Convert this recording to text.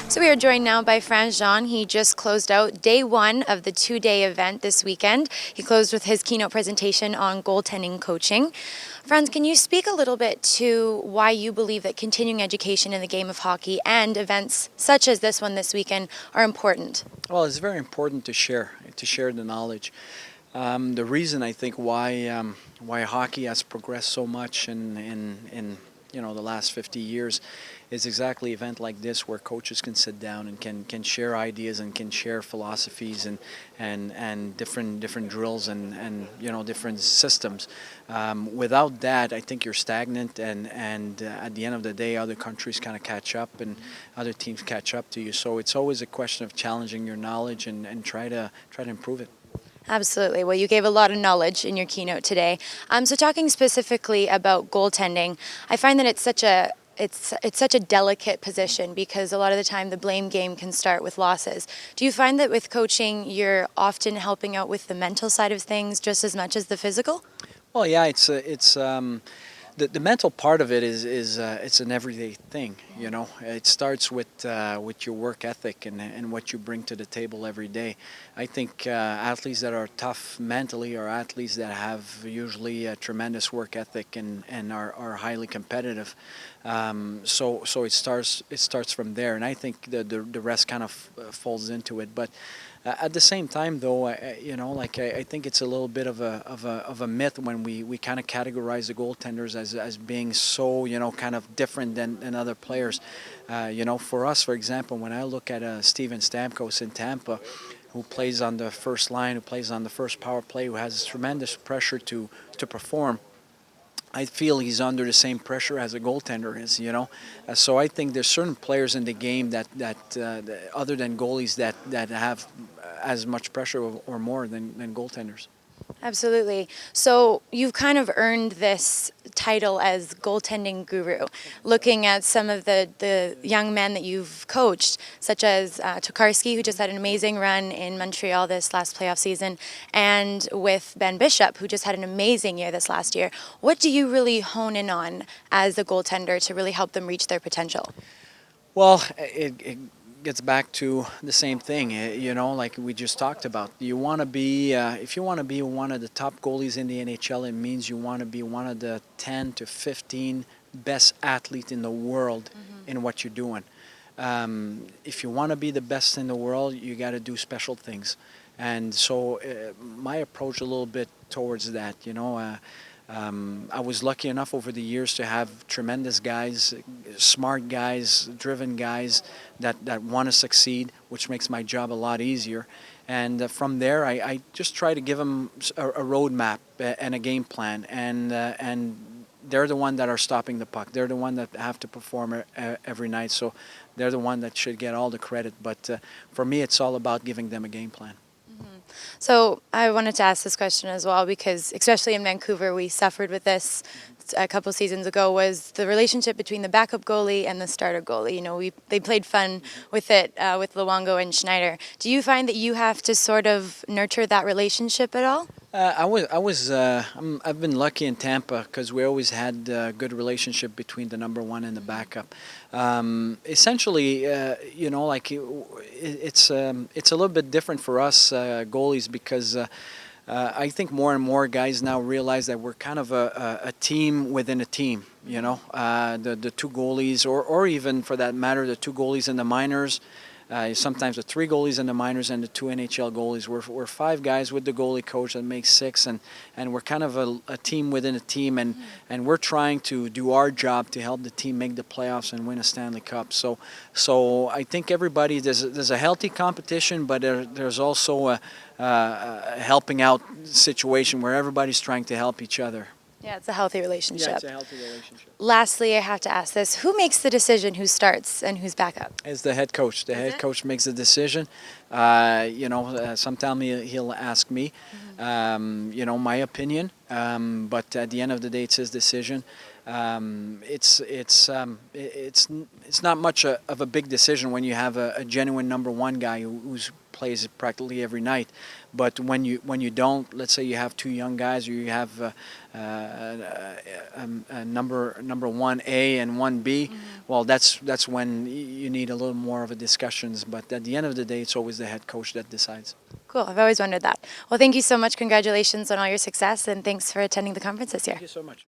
So we are joined now by Frantz. He just closed out day one of the two-day event this weekend. He closed with his keynote presentation on goaltending coaching. Frantz, can you speak a little bit to why you believe that continuing education in the game of hockey and events such as this one this weekend are important? Well, it's very important to share the knowledge. The reason I think why hockey has progressed so much in the last 50 years is exactly an event like this where coaches can sit down and can share ideas and can share philosophies and different drills and different systems. Without that, I think you're stagnant and at the end of the day, other countries kind of catch up and other teams catch up to you. So it's always a question of challenging your knowledge and try to improve it. Absolutely. Well, you gave a lot of knowledge in your keynote today. So talking specifically about goaltending, I find that it's such a delicate position because a lot of the time the blame game can start with losses. Do you find that with coaching you're often helping out with the mental side of things just as much as the physical? Well, yeah, the mental part of it is it's an everyday thing. It starts with your work ethic and what you bring to the table every day. I think athletes that are tough mentally are athletes that have usually a tremendous work ethic and are highly competitive. So it starts from there, and I think the rest kind of falls into it. But at the same time, though, I think it's a little bit of a myth when we kind of categorize the goaltenders as being so kind of different than other players. For us, for example, when I look at Steven Stamkos in Tampa, who plays on the first line, who plays on the first power play, who has tremendous pressure to perform. I feel he's under the same pressure as a goaltender is, So I think there's certain players in the game that other than goalies that have as much pressure or more than goaltenders. Absolutely. So you've kind of earned this title as goaltending guru, looking at some of the young men that you've coached, such as Tokarski, who just had an amazing run in Montreal this last playoff season, and with Ben Bishop, who just had an amazing year this last year. What do you really hone in on as a goaltender to really help them reach their potential? Well, it gets back to the same thing, like we just talked about. You want to be, if you want to be one of the top goalies in the NHL, it means you want to be one of the 10 to 15 best athletes in the world in what you're doing. If you want to be the best in the world, you got to do special things. And so my approach a little bit towards that, I was lucky enough over the years to have tremendous guys, smart guys, driven guys that want to succeed, which makes my job a lot easier. And from there, I just try to give them a roadmap and a game plan. And they're the one that are stopping the puck. They're the one that have to perform every night. So they're the one that should get all the credit. But for me, it's all about giving them a game plan. So I wanted to ask this question as well because, especially in Vancouver, we suffered with this a couple seasons ago, was the relationship between the backup goalie and the starter goalie. They played fun with it with Luongo and Schneider. Do you find that you have to sort of nurture that relationship at all? I've been lucky in Tampa because we always had a good relationship between the number one and the backup. Essentially, it's a little bit different for us goalies because I think more and more guys now realize that we're kind of a team within a team. The two goalies, or even for that matter, the two goalies in the minors. Sometimes the three goalies in the minors and the two NHL goalies. We're five guys with the goalie coach that makes six, and we're kind of a team within a team, and we're trying to do our job to help the team make the playoffs and win a Stanley Cup. So I think everybody, there's a healthy competition, but there's also a helping out situation where everybody's trying to help each other. Yeah, it's a healthy relationship. Yeah, it's a healthy relationship. Lastly, I have to ask this. Who makes the decision who starts and who's backup? It's the head coach. The head coach makes the decision. Sometimes he'll ask me, my opinion. But at the end of the day, it's his decision. It's not much of a big decision when you have a genuine number one guy who's plays practically every night. But when you don't, let's say you have two young guys, or you have a number one A and one B. Well, that's when you need a little more of a discussions. But at the end of the day, it's always the head coach that decides. Cool. I've always wondered that. Well, thank you so much. Congratulations on all your success, and thanks for attending the conference this year. Thank you so much.